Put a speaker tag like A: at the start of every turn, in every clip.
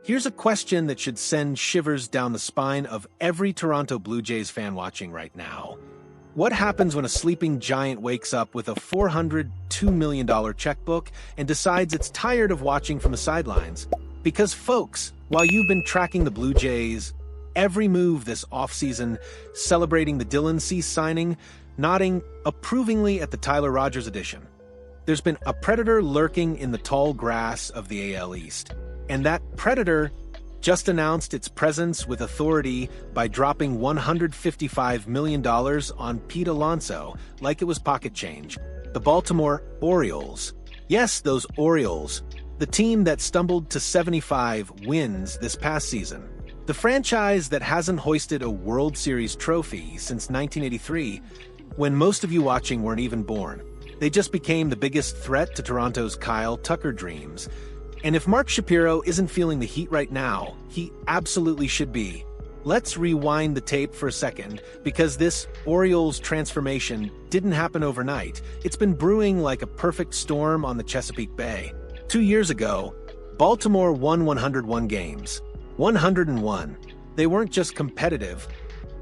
A: Here's a question that should send shivers down the spine of every Toronto Blue Jays fan watching right now. What happens when a sleeping giant wakes up with a $402 million checkbook and decides it's tired of watching from the sidelines? Because folks, while you've been tracking the Blue Jays' every move this offseason, celebrating the Dylan Cease signing, nodding approvingly at the Tyler Rogers addition, there's been a predator lurking in the tall grass of the AL East. And that predator just announced its presence with authority by dropping $155 million on Pete Alonso like it was pocket change. The Baltimore Orioles. Yes, those Orioles. The team that stumbled to 75 wins this past season. The franchise that hasn't hoisted a World Series trophy since 1983, when most of you watching weren't even born. They just became the biggest threat to Toronto's Kyle Tucker dreams. And if Mark Shapiro isn't feeling the heat right now, he absolutely should be. Let's rewind the tape for a second, because this Orioles transformation didn't happen overnight. It's been brewing like a perfect storm on the Chesapeake Bay. 2 years ago, Baltimore won 101 games. 101. They weren't just competitive.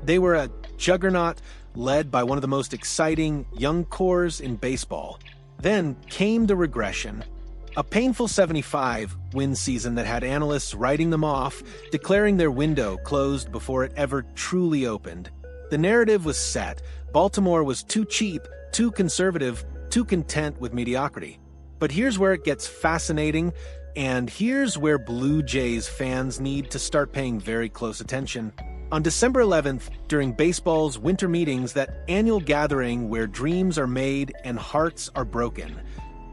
A: They were a juggernaut led by one of the most exciting young cores in baseball. Then came the regression. A painful 75-win season that had analysts writing them off, declaring their window closed before it ever truly opened. The narrative was set. Baltimore was too cheap, too conservative, too content with mediocrity. But here's where it gets fascinating, and here's where Blue Jays fans need to start paying very close attention. On December 11th, during baseball's winter meetings, that annual gathering where dreams are made and hearts are broken,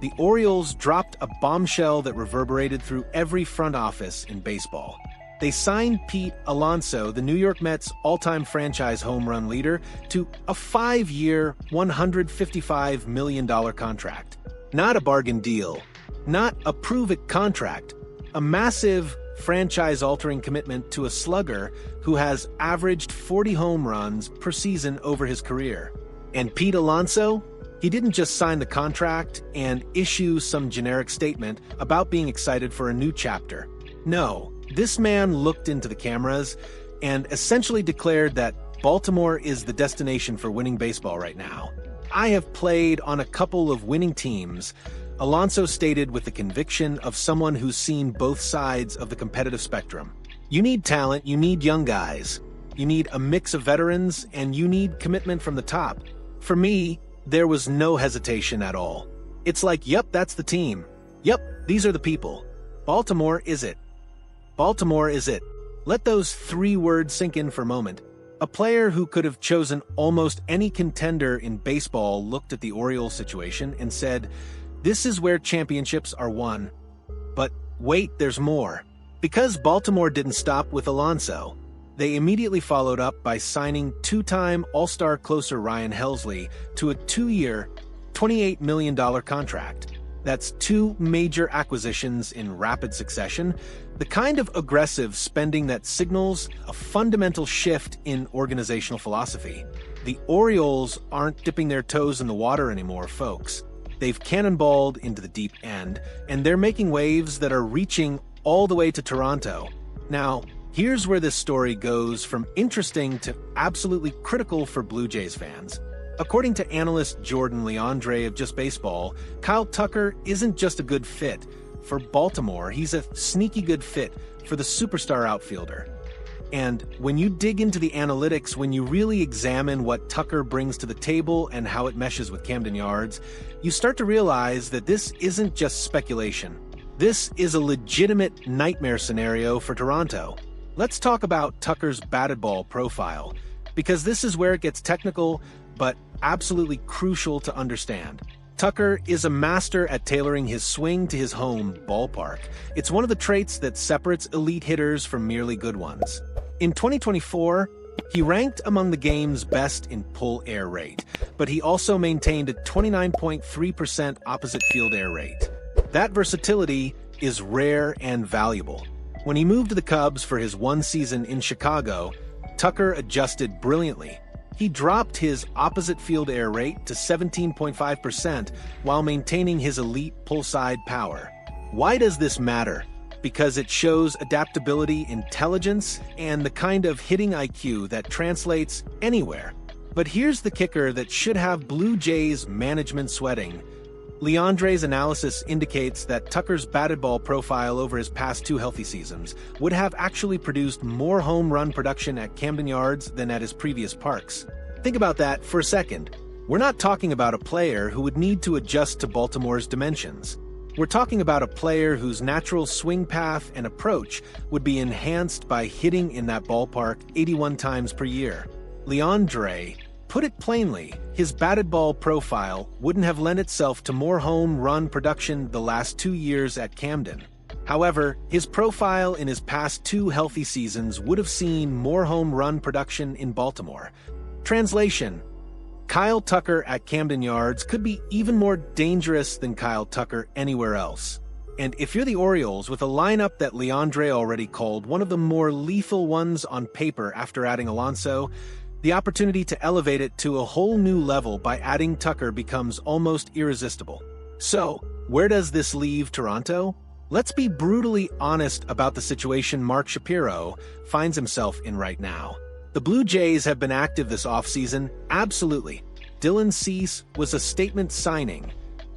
A: the Orioles dropped a bombshell that reverberated through every front office in baseball. They signed Pete Alonso, the New York Mets' all-time franchise home run leader, to a 5-year, $155 million contract. Not a bargain deal, not a prove-it contract, a massive franchise-altering commitment to a slugger who has averaged 40 home runs per season over his career. And Pete Alonso? He didn't just sign the contract and issue some generic statement about being excited for a new chapter. No, this man looked into the cameras and essentially declared that Baltimore is the destination for winning baseball right now. I have played on a couple of winning teams, Alonso stated with the conviction of someone who's seen both sides of the competitive spectrum. You need talent, you need young guys, you need a mix of veterans, and you need commitment from the top. For me, there was no hesitation at all. It's like, yep, that's the team. Yep, these are the people. Baltimore is it. Baltimore is it. Let those 3 words sink in for a moment. A player who could have chosen almost any contender in baseball looked at the Orioles situation and said, this is where championships are won. But wait, there's more. Because Baltimore didn't stop with Alonso, they immediately followed up by signing 2-time All-Star closer Ryan Helsley to a 2-year, $28 million contract. That's 2 major acquisitions in rapid succession, the kind of aggressive spending that signals a fundamental shift in organizational philosophy. The Orioles aren't dipping their toes in the water anymore, folks. They've cannonballed into the deep end, and they're making waves that are reaching all the way to Toronto. Now, here's where this story goes from interesting to absolutely critical for Blue Jays fans. According to analyst Jordan Leandre of Just Baseball, Kyle Tucker isn't just a good fit for Baltimore, he's a sneaky good fit for the superstar outfielder. And when you dig into the analytics, when you really examine what Tucker brings to the table and how it meshes with Camden Yards, you start to realize that this isn't just speculation. This is a legitimate nightmare scenario for Toronto. Let's talk about Tucker's batted ball profile, because this is where it gets technical, but absolutely crucial to understand. Tucker is a master at tailoring his swing to his home ballpark. It's one of the traits that separates elite hitters from merely good ones. In 2024, he ranked among the game's best in pull air rate, but he also maintained a 29.3% opposite field air rate. That versatility is rare and valuable. When he moved to the Cubs for his 1 season in Chicago, Tucker adjusted brilliantly. He dropped his opposite field air rate to 17.5% while maintaining his elite pull-side power. Why does this matter? because it shows adaptability, intelligence, and the kind of hitting IQ that translates anywhere. But here's the kicker that should have Blue Jays management sweating. Leandre's analysis indicates that Tucker's batted ball profile over his past 2 healthy seasons would have actually produced more home run production at Camden Yards than at his previous parks. Think about that for a second. We're not talking about a player who would need to adjust to Baltimore's dimensions. We're talking about a player whose natural swing path and approach would be enhanced by hitting in that ballpark 81 times per year. Leandre put it plainly, his batted ball profile wouldn't have lent itself to more home run production the last 2 years at Camden. However, his profile in his past 2 healthy seasons would have seen more home run production in Baltimore. Translation: Kyle Tucker at Camden Yards could be even more dangerous than Kyle Tucker anywhere else. And if you're the Orioles, with a lineup that Leandre already called one of the more lethal ones on paper after adding Alonso, the opportunity to elevate it to a whole new level by adding Tucker becomes almost irresistible. So, where does this leave Toronto? Let's be brutally honest about the situation Mark Shapiro finds himself in right now. The Blue Jays have been active this offseason, absolutely. Dylan Cease was a statement signing.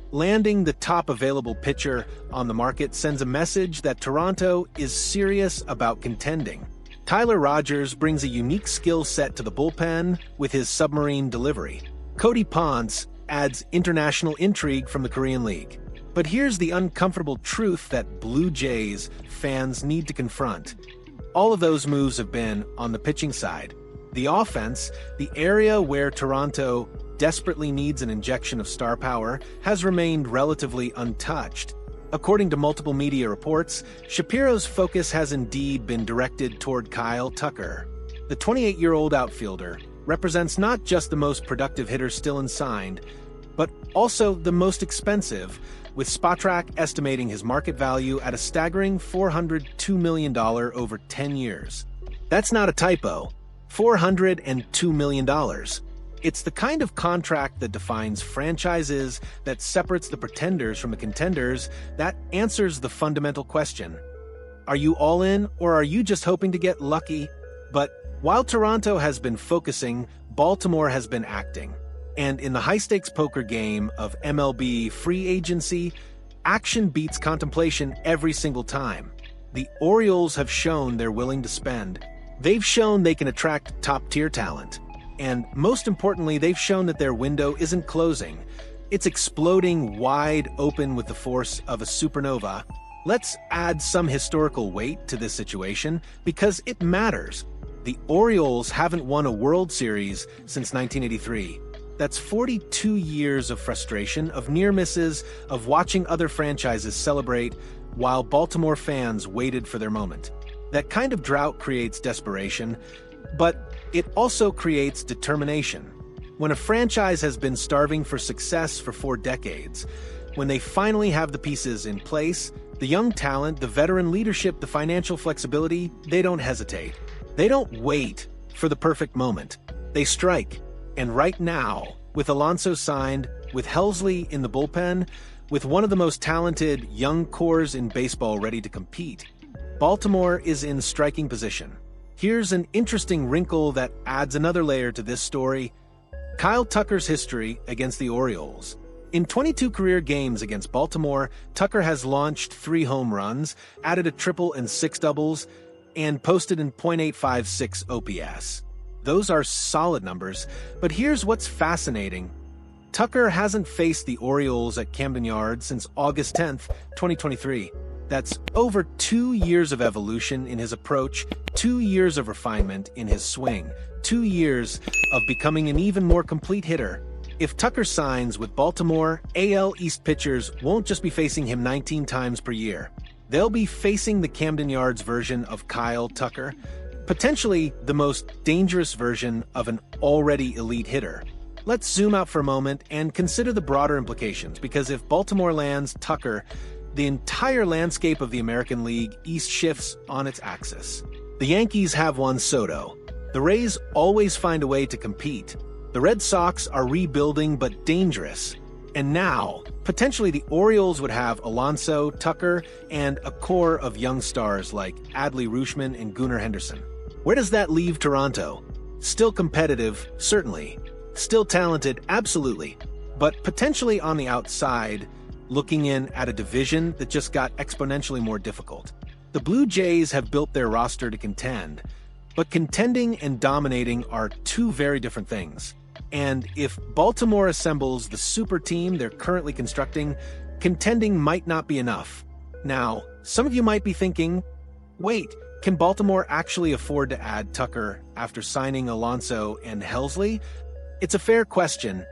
A: Landing the top available pitcher on the market sends a message that Toronto is serious about contending. Tyler Rogers brings a unique skill set to the bullpen with his submarine delivery. Cody Ponce adds international intrigue from the Korean League. But here's the uncomfortable truth that Blue Jays fans need to confront. All of those moves have been on the pitching side. The offense, the area where Toronto desperately needs an injection of star power, has remained relatively untouched. According to multiple media reports, Shapiro's focus has indeed been directed toward Kyle Tucker. The 28-year-old outfielder represents not just the most productive hitter still unsigned, but also the most expensive, with Spotrac estimating his market value at a staggering $402 million over 10 years. That's not a typo. $402 million. It's the kind of contract that defines franchises, that separates the pretenders from the contenders, that answers the fundamental question. Are you all in, or are you just hoping to get lucky? But while Toronto has been focusing, Baltimore has been acting. And in the high-stakes poker game of MLB free agency, action beats contemplation every single time. The Orioles have shown they're willing to spend. They've shown they can attract top-tier talent. And most importantly, they've shown that their window isn't closing. It's exploding wide open with the force of a supernova. Let's add some historical weight to this situation because it matters. The Orioles haven't won a World Series since 1983. That's 42 years of frustration, of near misses, of watching other franchises celebrate while Baltimore fans waited for their moment. That kind of drought creates desperation, but it also creates determination. When a franchise has been starving for success for 4 decades, when they finally have the pieces in place, the young talent, the veteran leadership, the financial flexibility, they don't hesitate. They don't wait for the perfect moment. They strike. And right now, with Alonso signed, with Helsley in the bullpen, with one of the most talented young cores in baseball ready to compete, Baltimore is in striking position. Here's an interesting wrinkle that adds another layer to this story. Kyle Tucker's history against the Orioles. In 22 career games against Baltimore, Tucker has launched 3 home runs, added a triple and 6 doubles, and posted an .856 OPS. Those are solid numbers, but here's what's fascinating. Tucker hasn't faced the Orioles at Camden Yards since August 10th, 2023. That's over 2 years of evolution in his approach, 2 years of refinement in his swing, 2 years of becoming an even more complete hitter. If Tucker signs with Baltimore, AL East pitchers won't just be facing him 19 times per year. They'll be facing the Camden Yards version of Kyle Tucker, potentially the most dangerous version of an already elite hitter. Let's zoom out for a moment and consider the broader implications, because if Baltimore lands Tucker, the entire landscape of the American League East shifts on its axis. The Yankees have Juan Soto. The Rays always find a way to compete. The Red Sox are rebuilding but dangerous. And now, potentially the Orioles would have Alonso, Tucker, and a core of young stars like Adley Rutschman and Gunnar Henderson. Where does that leave Toronto? Still competitive, certainly. Still talented, absolutely. But potentially on the outside, looking in at a division that just got exponentially more difficult. The Blue Jays have built their roster to contend, but contending and dominating are two very different things. And if Baltimore assembles the super team they're currently constructing, contending might not be enough. Now, some of you might be thinking, wait, can Baltimore actually afford to add Tucker after signing Alonso and Helsley? It's a fair question,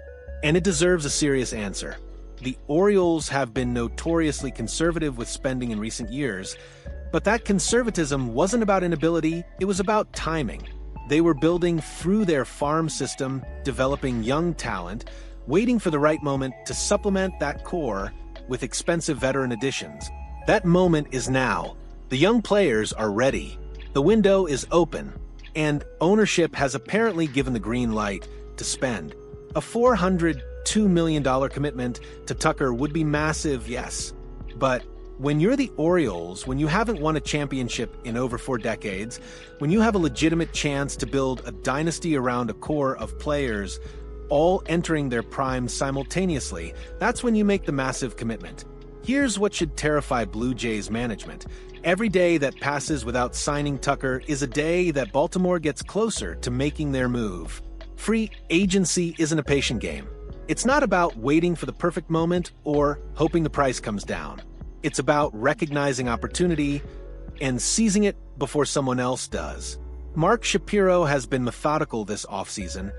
A: and it deserves a serious answer. The Orioles have been notoriously conservative with spending in recent years, but that conservatism wasn't about inability, it was about timing. They were building through their farm system, developing young talent, waiting for the right moment to supplement that core with expensive veteran additions. That moment is now. The young players are ready. The window is open, and ownership has apparently given the green light to spend. A $402 million commitment to Tucker would be massive, yes. But when you're the Orioles, when you haven't won a championship in over 4 decades, when you have a legitimate chance to build a dynasty around a core of players all entering their prime simultaneously, that's when you make the massive commitment. Here's what should terrify Blue Jays management. Every day that passes without signing Tucker is a day that Baltimore gets closer to making their move. Free agency isn't a patient game. It's not about waiting for the perfect moment or hoping the price comes down. It's about recognizing opportunity and seizing it before someone else does. Mark Shapiro has been methodical this offseason,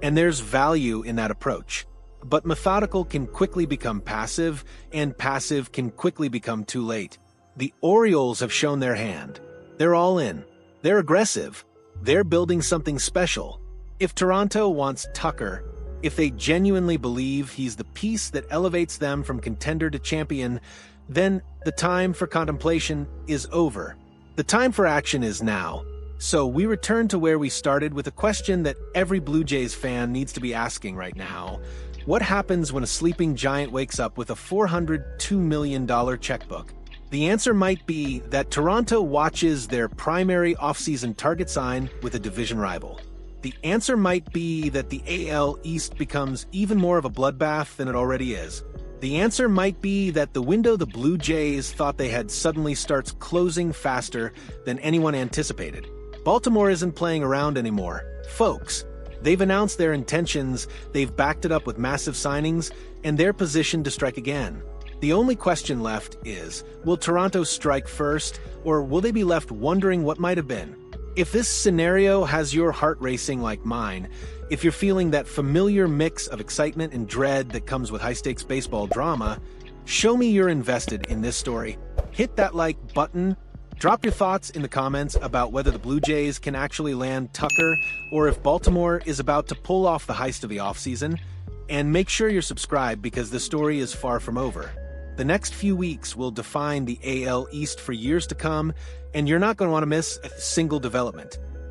A: and there's value in that approach. But methodical can quickly become passive, and passive can quickly become too late. The Orioles have shown their hand. They're all in. They're aggressive. They're building something special. If Toronto wants Tucker, if they genuinely believe he's the piece that elevates them from contender to champion, then the time for contemplation is over. The time for action is now. So we return to where we started with a question that every Blue Jays fan needs to be asking right now. What happens when a sleeping giant wakes up with a $402 million checkbook? The answer might be that Toronto watches their primary offseason target sign with a division rival. The answer might be that the AL East becomes even more of a bloodbath than it already is. The answer might be that the window the Blue Jays thought they had suddenly starts closing faster than anyone anticipated. Baltimore isn't playing around anymore. Folks, they've announced their intentions, they've backed it up with massive signings, and they're positioned to strike again. The only question left is, will Toronto strike first, or will they be left wondering what might have been? If this scenario has your heart racing like mine, if you're feeling that familiar mix of excitement and dread that comes with high-stakes baseball drama, show me you're invested in this story. Hit that like button, drop your thoughts in the comments about whether the Blue Jays can actually land Tucker or if Baltimore is about to pull off the heist of the offseason, and make sure you're subscribed because the story is far from over. The next few weeks will define the AL East for years to come, and you're not going to want to miss a single development.